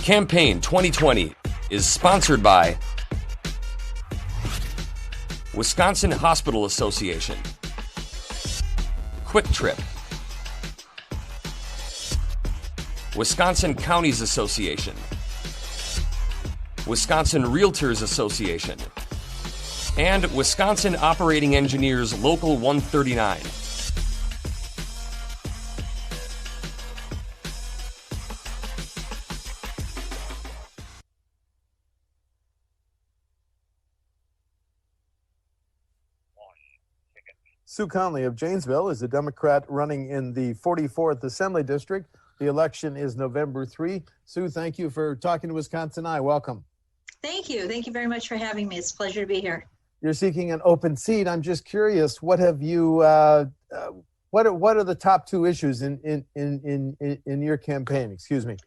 Campaign 2020 is sponsored by Wisconsin Hospital Association, Quick Trip, Wisconsin Counties Association, Wisconsin Realtors Association, and Wisconsin Operating Engineers Local 139. Sue Conley of Janesville is a Democrat running in the 44th Assembly District. The election is November 3. Sue, thank you for talking to WisconsinEye. Welcome. Thank you. Thank you very much for having me. It's a pleasure to be here. You're seeking an open seat. I'm just curious, what have you? What are the top two issues in your campaign? Excuse me.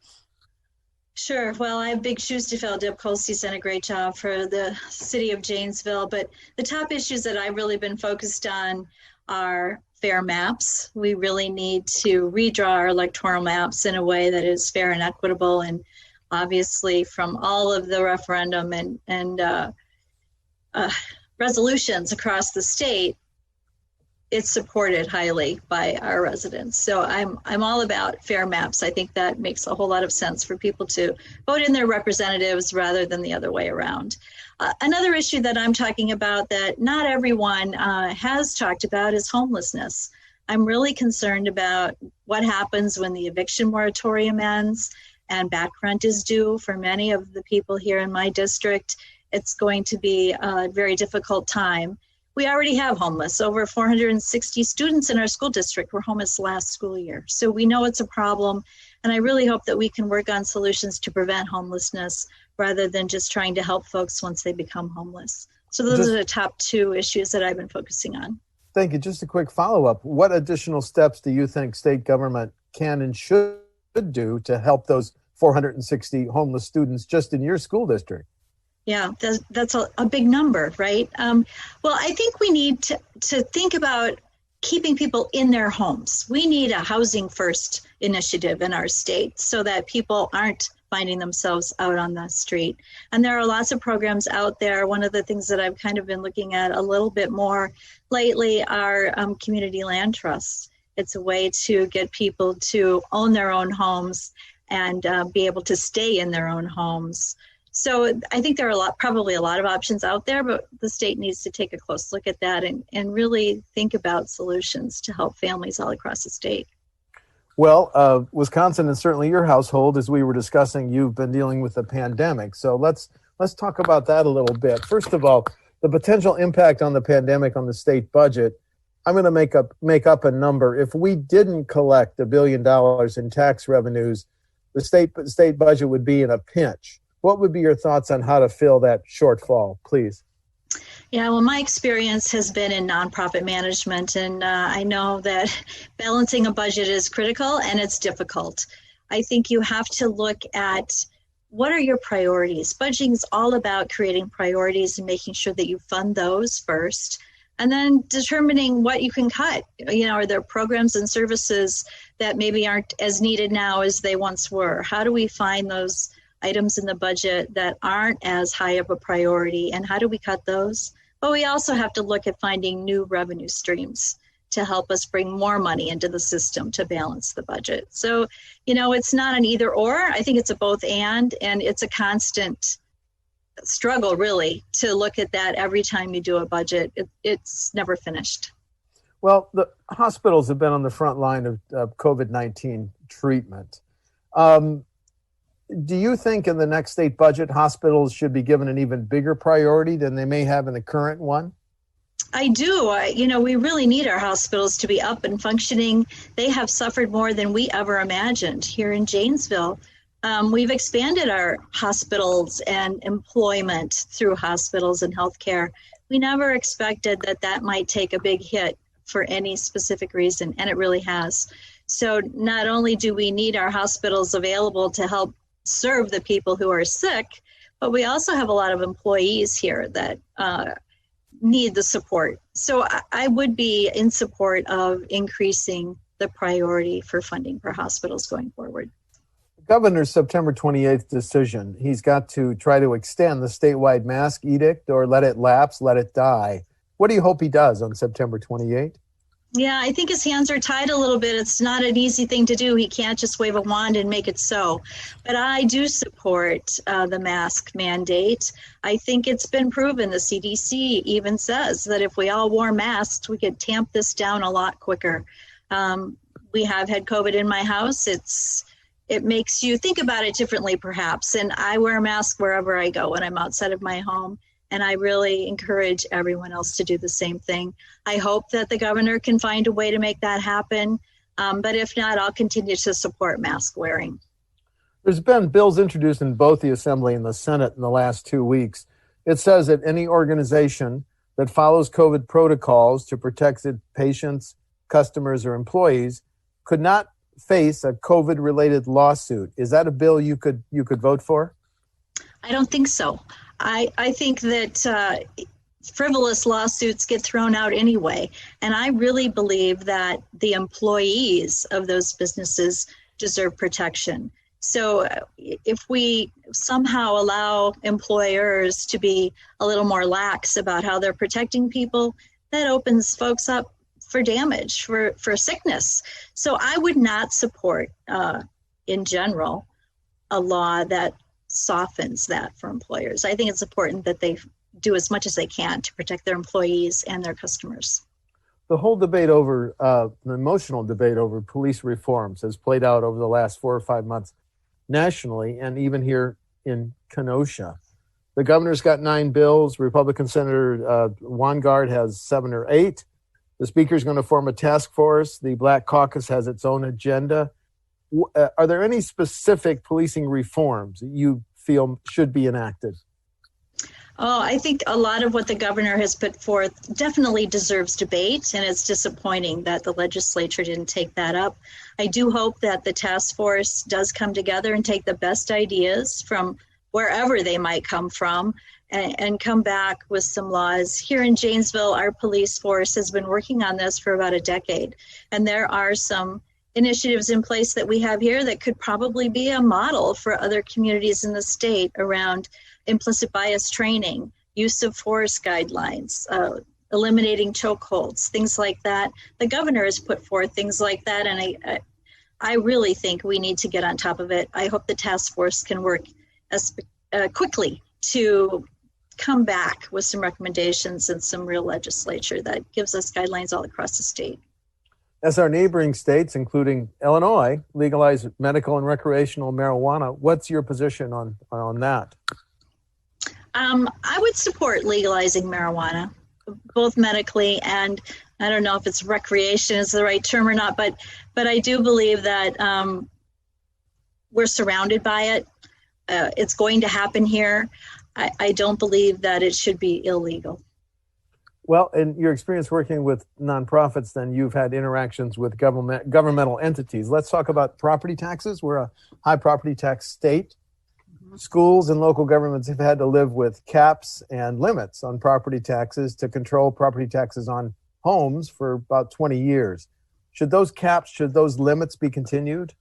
Sure. Well, I have big shoes to fill. Deb Colsty's done a great job for the city of Janesville, but the top issues that I've really been focused on are fair maps. We really need to redraw our electoral maps in a way that is fair and equitable. And obviously, from all of the referendum and resolutions across the state, it's supported highly by our residents. So I'm all about fair maps. I think that makes a whole lot of sense for people to vote in their representatives rather than the other way around. Another issue that I'm talking about that not everyone has talked about is homelessness. I'm really concerned about what happens when the eviction moratorium ends and back rent is due. For many of the people here in my district, it's going to be a very difficult time. We already have homeless. Over 460 students in our school district were homeless last school year. So we know it's a problem, and I really hope that we can work on solutions to prevent homelessness rather than just trying to help folks once they become homeless. So those are the top two issues that I've been focusing on. Thank you. Just a quick follow-up. What additional steps do you think state government can and should do to help those 460 homeless students just in your school district? Yeah, that's a big number, right? Well, I think we need to think about keeping people in their homes. We need a housing first initiative in our state so that people aren't finding themselves out on the street. And there are lots of programs out there. One of the things that I've kind of been looking at a little bit more lately are community land trusts. It's a way to get people to own their own homes and be able to stay in their own homes. So I think there are probably a lot of options out there, but the state needs to take a close look at that and really think about solutions to help families all across the state. Well, Wisconsin and certainly your household, as we were discussing, you've been dealing with the pandemic. So let's talk about that a little bit. First of all, the potential impact on the pandemic on the state budget. I'm going to make up a number. If we didn't collect $1 billion in tax revenues, the state budget would be in a pinch. What would be your thoughts on how to fill that shortfall, please? Yeah, well, my experience has been in nonprofit management, and I know that balancing a budget is critical and it's difficult. I think you have to look at what are your priorities. Budgeting is all about creating priorities and making sure that you fund those first, and then determining what you can cut. Are there programs and services that maybe aren't as needed now as they once were? How do we find those items in the budget that aren't as high of a priority, and how do we cut those? But we also have to look at finding new revenue streams to help us bring more money into the system to balance the budget. So, it's not an either or. I think it's a both and it's a constant struggle, really, to look at that every time you do a budget. It's never finished. Well, the hospitals have been on the front line of COVID-19 treatment. Do you think in the next state budget, hospitals should be given an even bigger priority than they may have in the current one? I do. We really need our hospitals to be up and functioning. They have suffered more than we ever imagined here in Janesville. We've expanded our hospitals and employment through hospitals and healthcare. We never expected that might take a big hit for any specific reason, and it really has. So not only do we need our hospitals available to help serve the people who are sick, but we also have a lot of employees here that need the support. So I would be in support of increasing the priority for funding for hospitals going forward. Governor's September 28th decision, he's got to try to extend the statewide mask edict or let it lapse, let it die. What do you hope he does on September 28th? Yeah, I think his hands are tied a little bit. It's not an easy thing to do. He can't just wave a wand and make it so. But I do support the mask mandate. I think it's been proven. The CDC even says that if we all wore masks, we could tamp this down a lot quicker. We have had COVID in my house. It makes you think about it differently, perhaps. And I wear a mask wherever I go when I'm outside of my home. And I really encourage everyone else to do the same thing. I hope that the governor can find a way to make that happen. But if not, I'll continue to support mask wearing. There's been bills introduced in both the Assembly and the Senate in the last 2 weeks. It says that any organization that follows COVID protocols to protect its patients, customers, or employees could not face a COVID-related lawsuit. Is that a bill you could vote for? I don't think so. I think that frivolous lawsuits get thrown out anyway. And I really believe that the employees of those businesses deserve protection. So if we somehow allow employers to be a little more lax about how they're protecting people, that opens folks up for damage, for sickness. So I would not support, in general, a law that softens that for employers. I think it's important that they do as much as they can to protect their employees and their customers. The whole debate over, the emotional debate over police reforms has played out over the last 4 or 5 months nationally and even here in Kenosha. The governor's got 9 bills. Republican Senator Weingart has 7 or 8. The speaker's going to form a task force. The Black Caucus has its own agenda. Are there any specific policing reforms that you feel should be enacted? Oh, I think a lot of what the governor has put forth definitely deserves debate, and it's disappointing that the legislature didn't take that up. I do hope that the task force does come together and take the best ideas from wherever they might come from and come back with some laws. Here in Janesville, our police force has been working on this for about a decade, and there are some initiatives in place that we have here that could probably be a model for other communities in the state around implicit bias training, use of force guidelines, eliminating chokeholds, things like that. The governor has put forth things like that, and I really think we need to get on top of it. I hope the task force can work quickly to come back with some recommendations and some real legislature that gives us guidelines all across the state. As our neighboring states, including Illinois, legalize medical and recreational marijuana, what's your position on that? I would support legalizing marijuana, both medically and I don't know if it's recreation is the right term or not, but I do believe that we're surrounded by it. It's going to happen here. I don't believe that it should be illegal. Well, in your experience working with nonprofits, then you've had interactions with governmental entities. Let's talk about property taxes. We're a high property tax state. Mm-hmm. Schools and local governments have had to live with caps and limits on property taxes to control property taxes on homes for about 20 years. Should those limits be continued?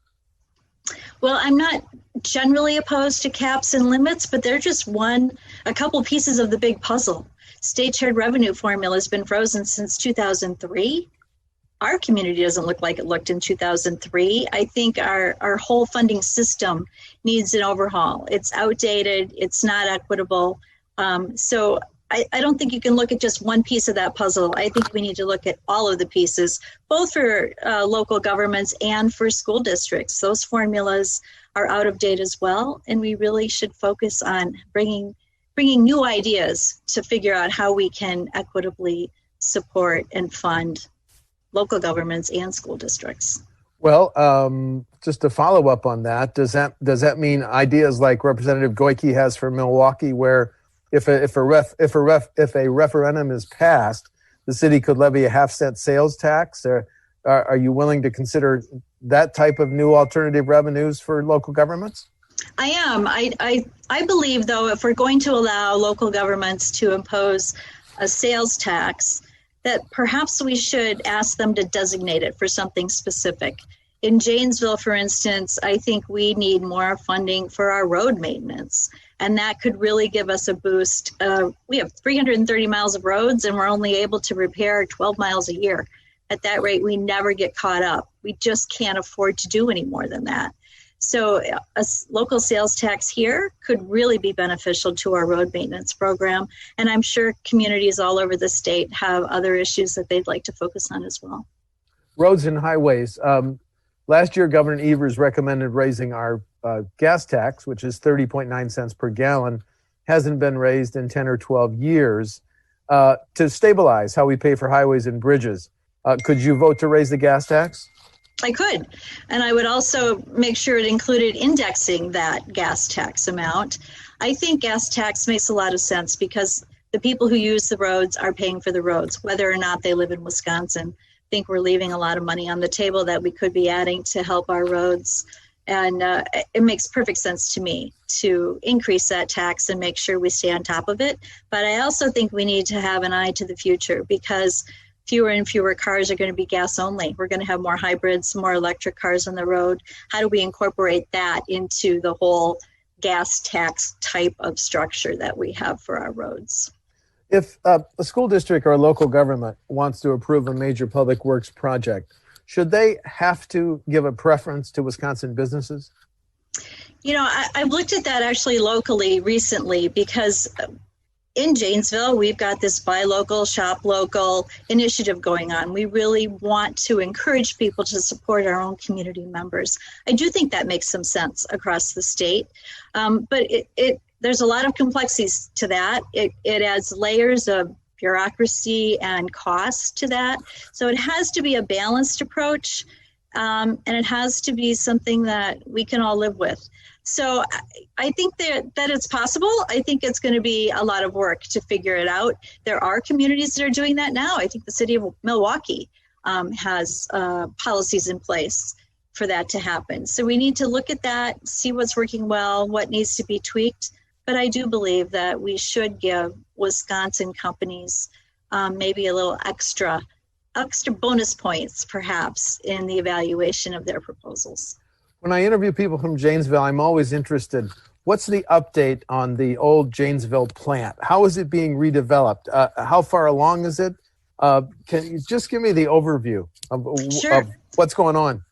Well, I'm not generally opposed to caps and limits, but they're just a couple pieces of the big puzzle. State shared revenue formula has been frozen since 2003. Our community doesn't look like it looked in 2003. I think our whole funding system needs an overhaul. It's outdated. It's not equitable. So I don't think you can look at just one piece of that puzzle. I think we need to look at all of the pieces, both for local governments and for school districts. Those formulas are out of date as well, and we really should focus on bringing new ideas to figure out how we can equitably support and fund local governments and school districts. Well, just to follow up on that, does that mean ideas like Representative Goyke has for Milwaukee, where if a referendum is passed, the city could levy a half-cent sales tax? Or are you willing to consider that type of new alternative revenues for local governments? I am. I believe, though, if we're going to allow local governments to impose a sales tax, that perhaps we should ask them to designate it for something specific. in Janesville, for instance, I think we need more funding for our road maintenance, and that could really give us a boost. We have 330 miles of roads, and we're only able to repair 12 miles a year. At that rate, we never get caught up. We just can't afford to do any more than that. So a local sales tax here could really be beneficial to our road maintenance program. And I'm sure communities all over the state have other issues that they'd like to focus on as well. Roads and highways. Last year, Governor Evers recommended raising our gas tax, which is 30.9 cents per gallon, hasn't been raised in 10 or 12 years, to stabilize how we pay for highways and bridges. Could you vote to raise the gas tax? I could. And I would also make sure it included indexing that gas tax amount. I think gas tax makes a lot of sense because the people who use the roads are paying for the roads, whether or not they live in Wisconsin. I think we're leaving a lot of money on the table that we could be adding to help our roads. And it makes perfect sense to me to increase that tax and make sure we stay on top of it. But I also think we need to have an eye to the future because fewer and fewer cars are going to be gas only. We're going to have more hybrids, more electric cars on the road. How do we incorporate that into the whole gas tax type of structure that we have for our roads? If a school district or a local government wants to approve a major public works project, should they have to give a preference to Wisconsin businesses? You know, I've looked at that actually locally recently because in Janesville, we've got this buy local, shop local initiative going on. We really want to encourage people to support our own community members. I do think that makes some sense across the state, but there's a lot of complexities to that. It adds layers of bureaucracy and cost to that. So it has to be a balanced approach, and it has to be something that we can all live with. So I think that it's possible. I think it's going to be a lot of work to figure it out. There are communities that are doing that now. I think the city of Milwaukee has policies in place for that to happen. So we need to look at that, see what's working well, what needs to be tweaked. But I do believe that we should give Wisconsin companies maybe a little extra bonus points, perhaps, in the evaluation of their proposals. When I interview people from Janesville, I'm always interested. What's the update on the old Janesville plant? How is it being redeveloped? How far along is it? Can you just give me the overview of what's going on?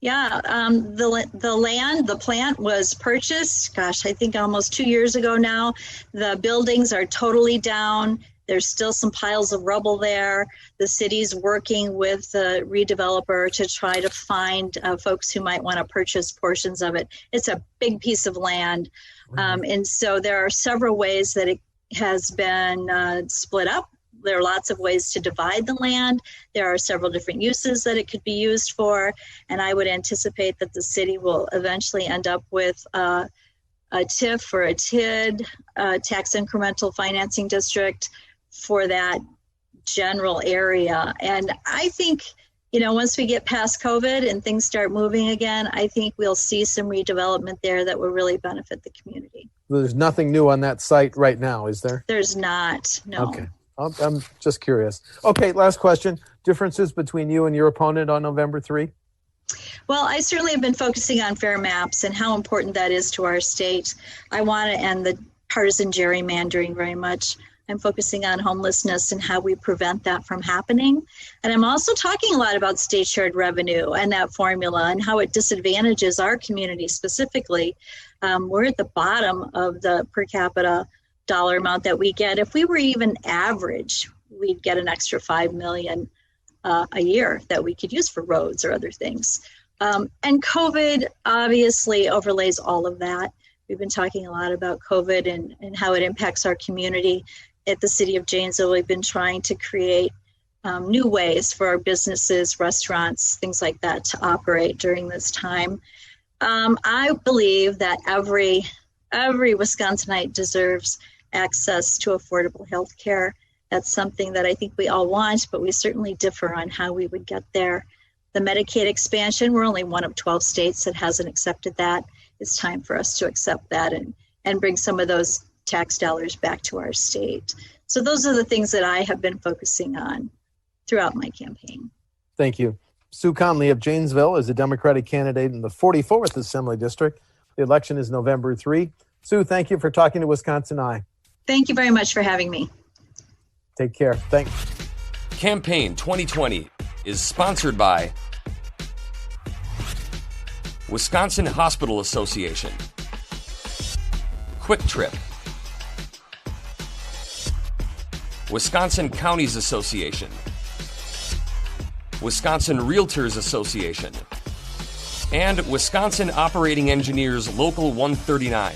Yeah, the plant was purchased, I think almost 2 years ago now. The buildings are totally down. There's still some piles of rubble there. The city's working with the redeveloper to try to find folks who might want to purchase portions of it. It's a big piece of land. And so there are several ways that it has been split up. There are lots of ways to divide the land. There are several different uses that it could be used for. And I would anticipate that the city will eventually end up with a TIF or a TID, tax incremental financing district, for that general area. And I think, once we get past COVID and things start moving again, I think we'll see some redevelopment there that will really benefit the community. There's nothing new on that site right now, is there? There's not, no. Okay. I'm just curious. Okay, last question. Differences between you and your opponent on November 3? Well, I certainly have been focusing on fair maps and how important that is to our state. I want to end the partisan gerrymandering very much. I'm focusing on homelessness and how we prevent that from happening. And I'm also talking a lot about state shared revenue and that formula and how it disadvantages our community specifically. We're at the bottom of the per capita dollar amount that we get. If we were even average, we'd get an extra $5 million a year that we could use for roads or other things. And COVID obviously overlays all of that. We've been talking a lot about COVID and how it impacts our community. At the city of Janesville, we've been trying to create new ways for our businesses, restaurants, things like that to operate during this time. I believe that every Wisconsinite deserves access to affordable health care. That's something that I think we all want, but we certainly differ on how we would get there. The Medicaid expansion, we're only one of 12 states that hasn't accepted that. It's time for us to accept that and bring some of those tax dollars back to our state. So those are the things that I have been focusing on throughout my campaign. Thank you. Sue Conley of Janesville is a Democratic candidate in the 44th Assembly District. The election is November 3. Sue, thank you for talking to WisconsinEye. Thank you very much for having me. Take care. Thanks. Campaign 2020 is sponsored by Wisconsin Hospital Association, Quick Trip, Wisconsin Counties Association, Wisconsin Realtors Association, and Wisconsin Operating Engineers Local 139.